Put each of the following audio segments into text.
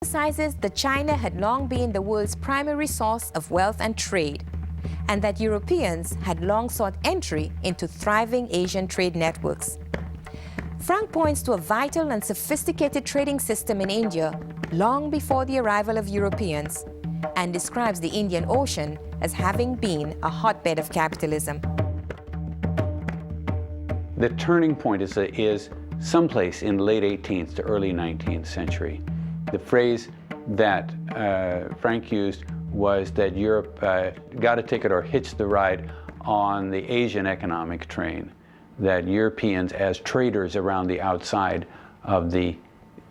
emphasizes that China had long been the world's primary source of wealth and trade, and that Europeans had long sought entry into thriving Asian trade networks. Frank points to a vital and sophisticated trading system in India long before the arrival of Europeans, and describes the Indian Ocean as having been a hotbed of capitalism. The turning point is someplace in late 18th to early 19th century. The phrase that Frank used was that Europe got a ticket or hitched the ride on the Asian economic train, that Europeans as traders around the outside of the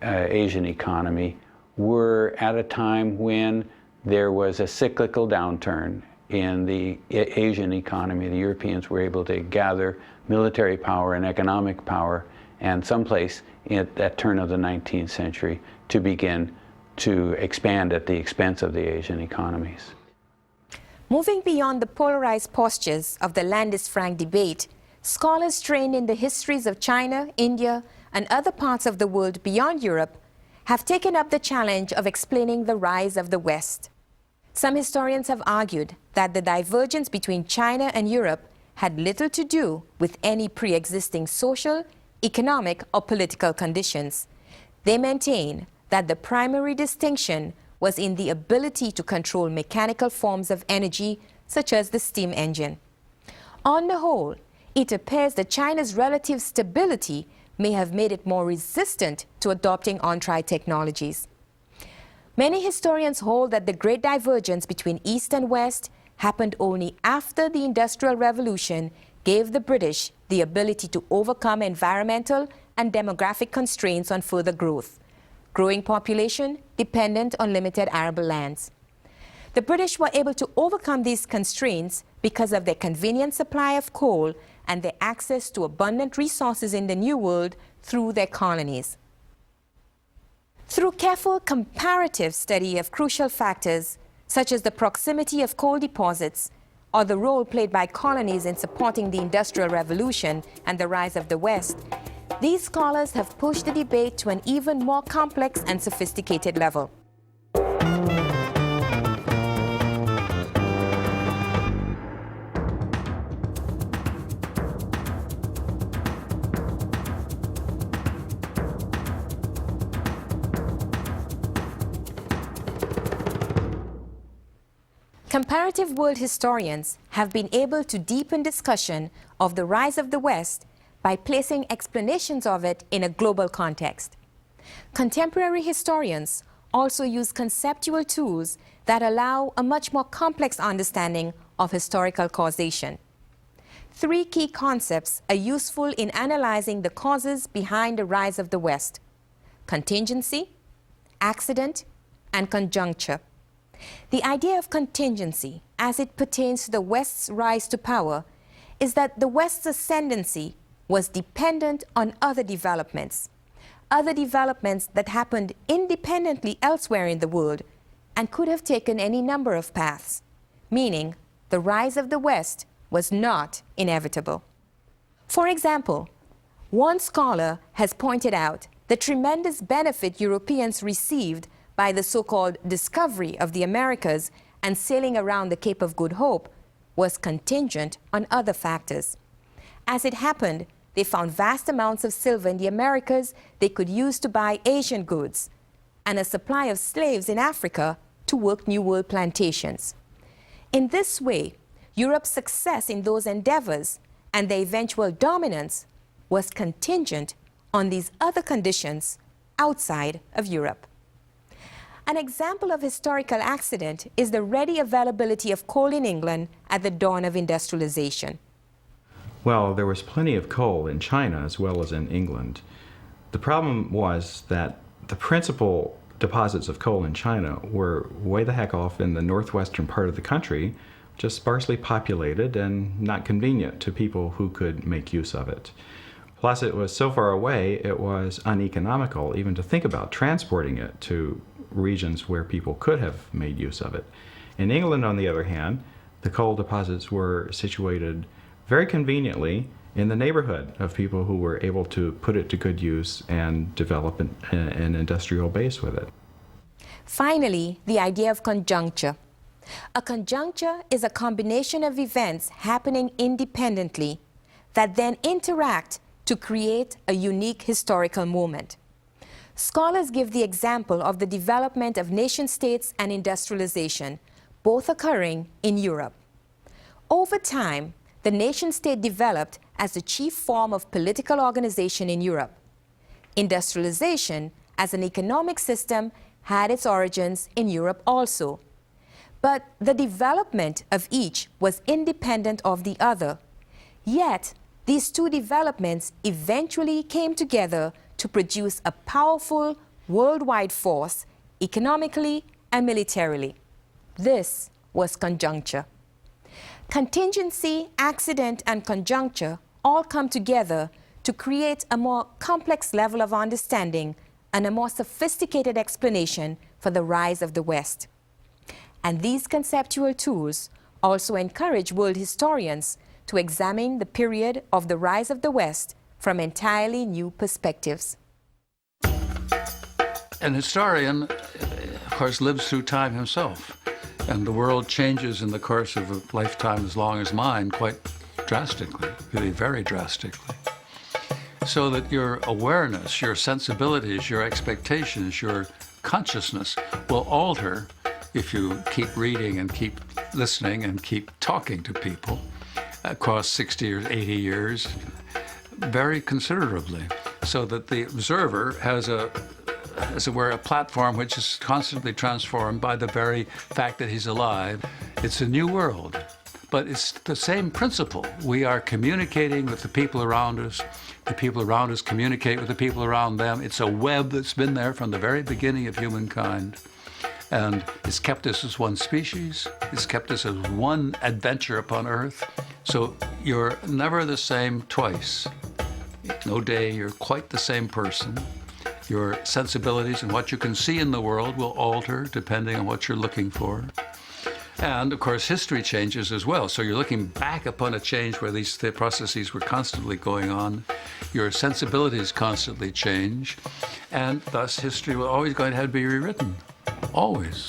Asian economy were at a time when there was a cyclical downturn in the Asian economy. The Europeans were able to gather military power and economic power, and someplace at that turn of the 19th century to begin to expand at the expense of the Asian economies. Moving beyond the polarized postures of the Landis-Frank debate, scholars trained in the histories of China, India, and other parts of the world beyond Europe have taken up the challenge of explaining the rise of the West. Some historians have argued that the divergence between China and Europe had little to do with any pre-existing social, economic, or political conditions. They maintain that the primary distinction was in the ability to control mechanical forms of energy, such as the steam engine. On the whole, it appears that China's relative stability may have made it more resistant to adopting on-tried technologies. Many historians hold that the great divergence between East and West happened only after the Industrial Revolution gave the British the ability to overcome environmental and demographic constraints on further growth, growing population dependent on limited arable lands. The British were able to overcome these constraints because of their convenient supply of coal and their access to abundant resources in the New World through their colonies. Through careful comparative study of crucial factors, such as the proximity of coal deposits or the role played by colonies in supporting the Industrial Revolution and the rise of the West, these scholars have pushed the debate to an even more complex and sophisticated level. Comparative world historians have been able to deepen discussion of the rise of the West by placing explanations of it in a global context. Contemporary historians also use conceptual tools that allow a much more complex understanding of historical causation. Three key concepts are useful in analyzing the causes behind the rise of the West: contingency, accident, and conjuncture. The idea of contingency, as it pertains to the West's rise to power, is that the West's ascendancy was dependent on other developments that happened independently elsewhere in the world and could have taken any number of paths, meaning the rise of the West was not inevitable. For example, one scholar has pointed out the tremendous benefit Europeans received by the so-called discovery of the Americas and sailing around the Cape of Good Hope was contingent on other factors. As it happened, they found vast amounts of silver in the Americas they could use to buy Asian goods, and a supply of slaves in Africa to work New World plantations. In this way, Europe's success in those endeavors and their eventual dominance was contingent on these other conditions outside of Europe. An example of historical accident is the ready availability of coal in England at the dawn of industrialization. Well, there was plenty of coal in China as well as in England. The problem was that the principal deposits of coal in China were way the heck off in the northwestern part of the country, just sparsely populated and not convenient to people who could make use of it. Plus, it was so far away, it was uneconomical even to think about transporting it to regions where people could have made use of it. In England, on the other hand, the coal deposits were situated very conveniently in the neighborhood of people who were able to put it to good use and develop an industrial base with it. Finally, the idea of conjuncture. A conjuncture is a combination of events happening independently that then interact to create a unique historical moment. Scholars give the example of the development of nation-states and industrialization, both occurring in Europe. Over time, the nation-state developed as the chief form of political organization in Europe. Industrialization as an economic system had its origins in Europe also. But the development of each was independent of the other. Yet, these two developments eventually came together to produce a powerful worldwide force, economically and militarily. This was conjuncture. Contingency, accident, and conjuncture all come together to create a more complex level of understanding and a more sophisticated explanation for the rise of the West. And these conceptual tools also encourage world historians to examine the period of the rise of the West from entirely new perspectives. An historian, of course, lives through time himself, and the world changes in the course of a lifetime as long as mine quite drastically, really very drastically. So that your awareness, your sensibilities, your expectations, your consciousness will alter if you keep reading and keep listening and keep talking to people across 60 or 80 years very considerably, so that the observer has as it were, a platform which is constantly transformed by the very fact that he's alive. It's a new world, but it's the same principle. We are communicating with the people around us. The people around us communicate with the people around them. It's a web that's been there from the very beginning of humankind. And it's kept us as one species. It's kept us as one adventure upon Earth. So you're never the same twice. No day you're quite the same person. Your sensibilities and what you can see in the world will alter depending on what you're looking for. And of course, history changes as well. So you're looking back upon a change where these processes were constantly going on. Your sensibilities constantly change. And thus, history will always going to have to be rewritten. Always.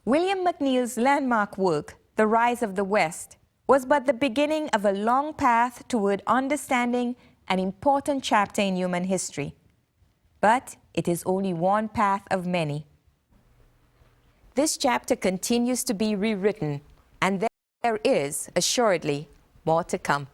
William McNeill's landmark work, The Rise of the West, was but the beginning of a long path toward understanding an important chapter in human history. But it is only one path of many. This chapter continues to be rewritten, and there is, assuredly, more to come.